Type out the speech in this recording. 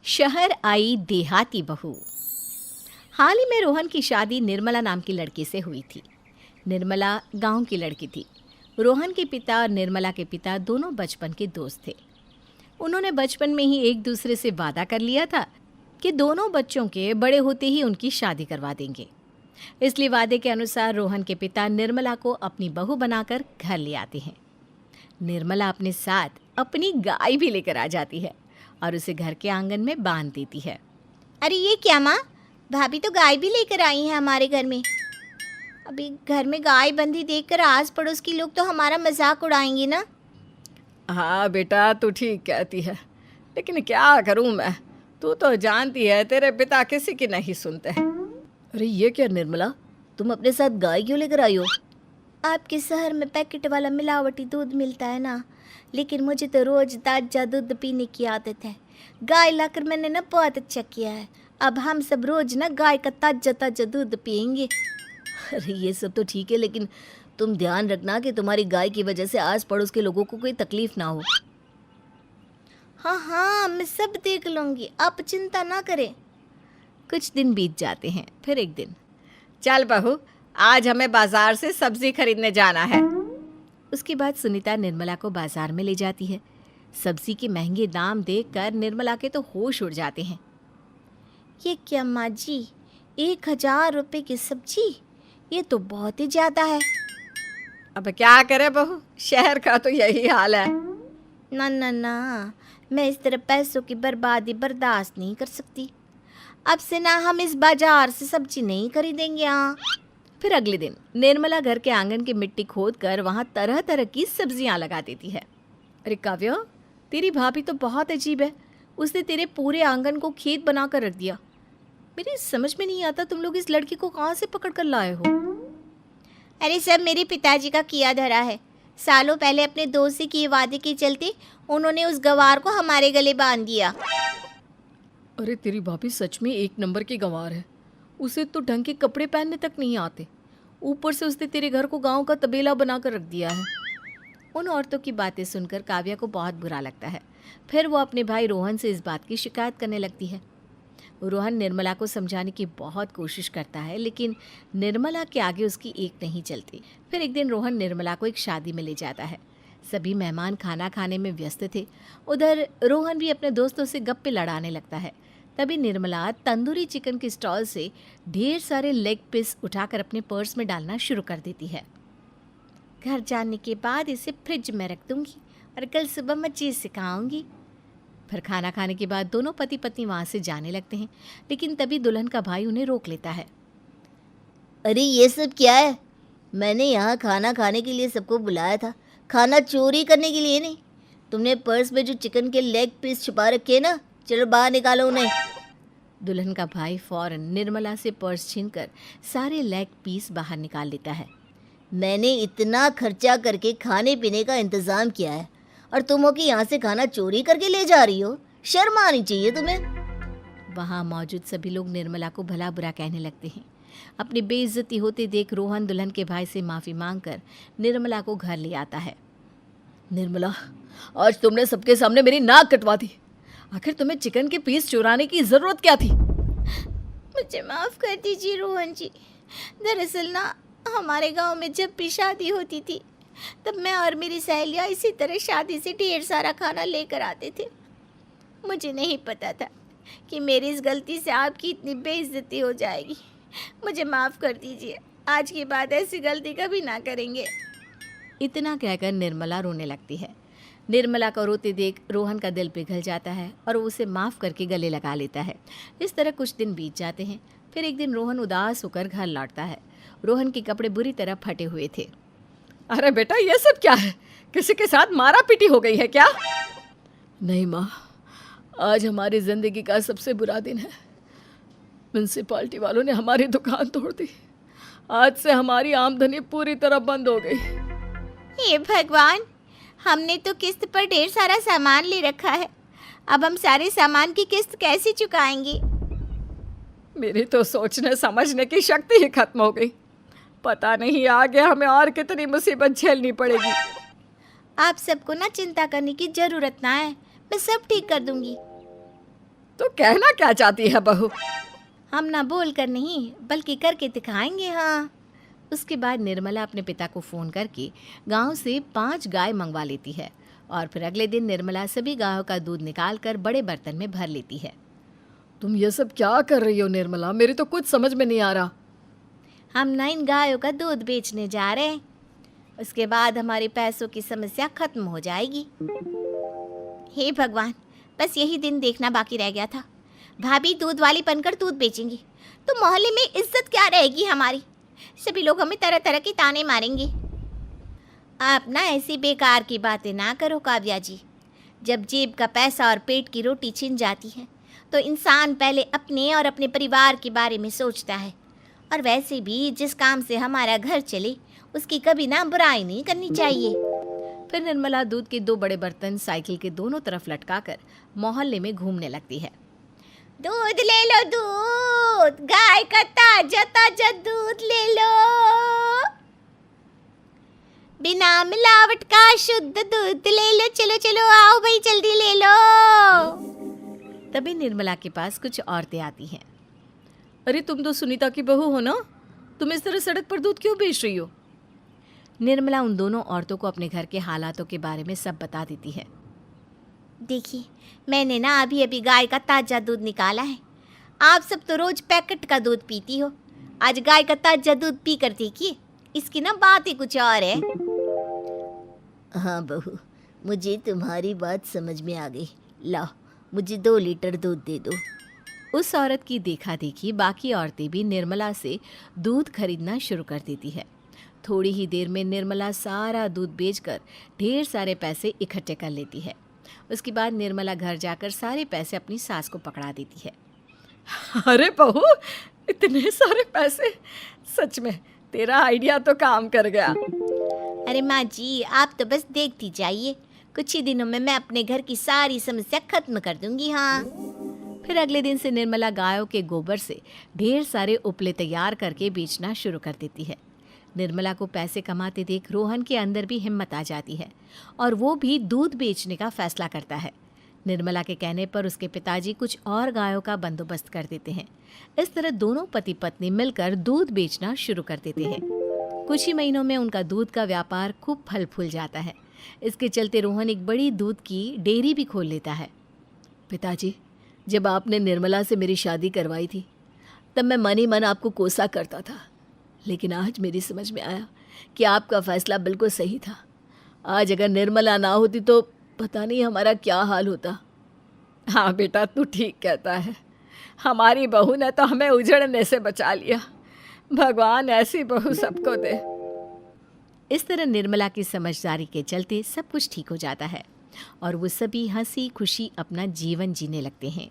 शहर आई देहाती बहू। हाल ही में रोहन की शादी निर्मला नाम की लड़की से हुई थी। निर्मला गांव की लड़की थी। रोहन के पिता और निर्मला के पिता दोनों बचपन के दोस्त थे। उन्होंने बचपन में ही एक दूसरे से वादा कर लिया था कि दोनों बच्चों के बड़े होते ही उनकी शादी करवा देंगे। इसलिए वादे के अनुसार रोहन के पिता निर्मला को अपनी बहू बनाकर घर ले आते हैं। निर्मला अपने साथ अपनी गाय भी लेकर आ जाती है और उसे घर के आंगन में बांध देती है। अरे ये क्या माँ, भाभी तो गाय भी लेकर आई हैं हमारे घर में। अभी घर में गाय बंधी देखकर आस पड़ोस के लोग तो हमारा मजाक उड़ाएंगे ना। हाँ बेटा, तू ठीक कहती है, लेकिन क्या करूँ मैं। तू तो जानती है तेरे पिता किसी की नहीं सुनते। अरे ये क्या निर्मला, तुम अपने साथ गाय क्यों लेकर आई हो? आपके शहर में पैकेट वाला मिलावटी दूध मिलता है ना, लेकिन मुझे तो रोज ताजा दूध पीने की आदत है। गाय लाकर मैंने ना बहुत अच्छा किया है। अब हम सब रोज ना गाय का ताजा ताजा दूध पियेंगे। अरे ये सब तो ठीक है, लेकिन तुम ध्यान रखना कि तुम्हारी गाय की वजह से आस पड़ोस के लोगों को कोई तकलीफ ना हो। हाँ हाँ, मैं सब देख लूँगी, आप चिंता ना करें। कुछ दिन बीत जाते हैं। फिर एक दिन, चल बहू, आज हमें बाजार से सब्जी खरीदने जाना है। उसके बाद सुनीता निर्मला को बाजार में ले जाती है। सब्जी के महंगे दाम देखकर निर्मला के तो होश उड़ जाते हैं। ये क्या माँ जी, 1000 रुपये की सब्जी, ये तो बहुत ही ज़्यादा है। अब क्या करे बहू, शहर का तो यही हाल है। ना ना ना, मैं इस तरह पैसों की बर्बादी बर्दाश्त नहीं कर सकती। अब से ना हम इस बाजार से सब्जी नहीं खरीदेंगे। हाँ। फिर अगले दिन निर्मला घर के आंगन की मिट्टी खोद कर वहाँ तरह तरह की सब्जियाँ लगा देती है। अरे काव्या, तेरी भाभी तो बहुत अजीब है। उसने तेरे पूरे आंगन को खेत बना कर रख दिया। मेरी समझ में नहीं आता, तुम लोग इस लड़की को कहाँ से पकड़ कर लाए हो? अरे सब मेरे पिताजी का किया धरा है। सालों पहले अपने दोस्त से किए वादे के चलते उन्होंने उस गवार को हमारे गले बांध दिया। अरे तेरी भाभी सच में एक नंबर की गंवार है। उसे तो ढंग के कपड़े पहनने तक नहीं आते, ऊपर से उसने तेरे घर को गांव का तबेला बनाकर रख दिया है। उन औरतों की बातें सुनकर काव्या को बहुत बुरा लगता है। फिर वो अपने भाई रोहन से इस बात की शिकायत करने लगती है। रोहन निर्मला को समझाने की बहुत कोशिश करता है, लेकिन निर्मला के आगे उसकी एक नहीं चलती। फिर एक दिन रोहन निर्मला को एक शादी में ले जाता है। सभी मेहमान खाना खाने में व्यस्त थे। उधर रोहन भी अपने दोस्तों से गप्पे लड़ाने लगता है। तभी निर्मला तंदूरी चिकन के स्टॉल से ढेर सारे लेग पीस उठाकर अपने पर्स में डालना शुरू कर देती है। घर जाने के बाद इसे फ्रिज में रख दूंगी और कल सुबह मजे से खाऊंगी। फिर खाना खाने के बाद दोनों पति पत्नी वहाँ से जाने लगते हैं, लेकिन तभी दुल्हन का भाई उन्हें रोक लेता है। अरे ये सब क्या है? मैंने यहाँ खाना खाने के लिए सबको बुलाया था, खाना चोरी करने के लिए नहीं। तुमने पर्स में जो चिकन के लेग पीस छुपा रखे ना, चलो बाहर निकालो उन्हें। दुल्हन का भाई फौरन निर्मला से पर्स छीनकर सारे लेग पीस बाहर निकाल लेता है। मैंने इतना खर्चा करके खाने पीने का इंतजाम किया है और तुम हो कि यहाँ से खाना चोरी करके ले जा रही हो? शर्म आनी चाहिए तुम्हें। वहाँ मौजूद सभी लोग निर्मला को भला बुरा कहने लगते हैं। अपनी बेइज्जती होते देख रोहन दुल्हन के भाई से माफ़ी मांगकर निर्मला को घर ले आता है। निर्मला, आज तुमने सबके सामने मेरी नाक कटवा दी। आखिर तुम्हें चिकन के पीस चुराने की ज़रूरत क्या थी? मुझे माफ़ कर दीजिए रोहन जी। दरअसल ना, हमारे गांव में जब भी शादी होती थी तब मैं और मेरी सहेलियाँ इसी तरह शादी से ढेर सारा खाना लेकर आते थे। मुझे नहीं पता था कि मेरी इस गलती से आपकी इतनी बेइज्जती हो जाएगी। मुझे माफ़ कर दीजिए, आज के बाद ऐसी गलती कभी ना करेंगे। इतना कहकर निर्मला रोने लगती है। निर्मला को रोते देख रोहन का दिल पिघल जाता है और वो उसे माफ़ करके गले लगा लेता है। इस तरह कुछ दिन बीत जाते हैं। फिर एक दिन रोहन उदास होकर घर लौटता है। रोहन के कपड़े बुरी तरह फटे हुए थे। अरे बेटा, ये सब क्या है? किसी के साथ मारा पीटी हो गई है क्या? नहीं माँ, आज हमारी ज़िंदगी का सबसे बुरा दिन है। म्यूनसिपालिटी वालों ने हमारी दुकान तोड़ दी। आज से हमारी आमदनी पूरी तरह बंद हो गई। हे भगवान, हमने तो किस्त पर ढेर सारा सामान ले रखा है। अब हम सारे सामान की किस्त कैसे चुकाएंगे? मेरी तो सोचने समझने की शक्ति ही खत्म हो गई। पता नहीं आगे हमें और कितनी मुसीबत झेलनी पड़ेगी। आप सबको ना चिंता करने की ज़रूरत ना है, मैं सब ठीक कर दूंगी। तो कहना क्या चाहती है बहू? हम ना बोल कर नहीं बल्कि करके दिखाएंगे। हाँ। उसके बाद निर्मला अपने पिता को फ़ोन करके गांव से 5 गाय मंगवा लेती है और फिर अगले दिन निर्मला सभी गायों का दूध निकाल कर बड़े बर्तन में भर लेती है। तुम ये सब क्या कर रही हो निर्मला? मेरी तो कुछ समझ में नहीं आ रहा। हम ना इन गायों का दूध बेचने जा रहे हैं। उसके बाद हमारे पैसों की समस्या खत्म हो जाएगी। हे भगवान, बस यही दिन देखना बाकी रह गया था। भाभी दूध वाली बनकर दूध बेचेंगी तो मोहल्ले में इज्जत क्या रहेगी हमारी। सभी लोग हमें तरह तरह के ताने मारेंगे। आप ना ऐसी बेकार की बातें ना करो काव्या जी। जब जेब का पैसा और पेट की रोटी छिन जाती है तो इंसान पहले अपने और अपने परिवार के बारे में सोचता है। और वैसे भी जिस काम से हमारा घर चले उसकी कभी ना बुराई नहीं करनी चाहिए। फिर निर्मला दूध के 2 बड़े बर्तन साइकिल के दोनों तरफ लटकाकर मोहल्ले में घूमने लगती है। दूध ले लो, दूध, गाय का ताजा ताजा दूध ले लो, बिना मिलावट का शुद्ध दूध ले लो। चलो चलो आओ भाई, जल्दी ले लो। तभी निर्मला के पास कुछ औरतें आती हैं। अरे तुम तो सुनीता की बहू हो ना, तुम इस तरह सड़क पर दूध क्यों बेच रही हो? निर्मला उन दोनों औरतों को अपने घर के हालातों के बारे में सब बता देती है। देखिए, मैंने ना अभी अभी गाय का ताजा दूध निकाला है। आप सब तो रोज पैकेट का दूध पीती हो, आज गाय का ताजा दूध पी कर देखिए, इसकी ना बात ही कुछ और है। हाँ बहू, मुझे तुम्हारी बात समझ में आ गई। लाओ, मुझे 2 लीटर दूध दे दो। उस औरत की देखा देखी बाकी औरतें भी निर्मला से दूध खरीदना शुरू कर देती है। थोड़ी ही देर में निर्मला सारा दूध बेचकर ढेर सारे पैसे इकट्ठे कर लेती है। उसके बाद निर्मला घर जाकर सारे पैसे अपनी सास को पकड़ा देती है। अरे बहू, इतने सारे पैसे! सच में तेरा आइडिया तो काम कर गया। अरे माँ जी, आप तो बस देखती जाइए, कुछ ही दिनों में मैं अपने घर की सारी समस्या खत्म कर दूंगी। हाँ। फिर अगले दिन से निर्मला गायों के गोबर से ढेर सारे उपले तैयार करके बेचना शुरू कर देती है। निर्मला को पैसे कमाते देख रोहन के अंदर भी हिम्मत आ जाती है और वो भी दूध बेचने का फैसला करता है। निर्मला के कहने पर उसके पिताजी कुछ और गायों का बंदोबस्त कर देते हैं। इस तरह दोनों पति पत्नी मिलकर दूध बेचना शुरू कर देते हैं। कुछ ही महीनों में उनका दूध का व्यापार खूब फल फूल जाता है। इसके चलते रोहन एक बड़ी दूध की डेयरी भी खोल लेता है। पिताजी, जब आपने निर्मला से मेरी शादी करवाई थी तब मैं मन ही मन आपको कोसा करता था, लेकिन आज मेरी समझ में आया कि आपका फैसला बिल्कुल सही था। आज अगर निर्मला ना होती तो पता नहीं हमारा क्या हाल होता। हाँ बेटा, तू ठीक कहता है। हमारी बहू ने तो हमें उजड़ने से बचा लिया। भगवान ऐसी बहू सबको दे। इस तरह निर्मला की समझदारी के चलते सब कुछ ठीक हो जाता है और वो सभी हंसी खुशी अपना जीवन जीने लगते हैं।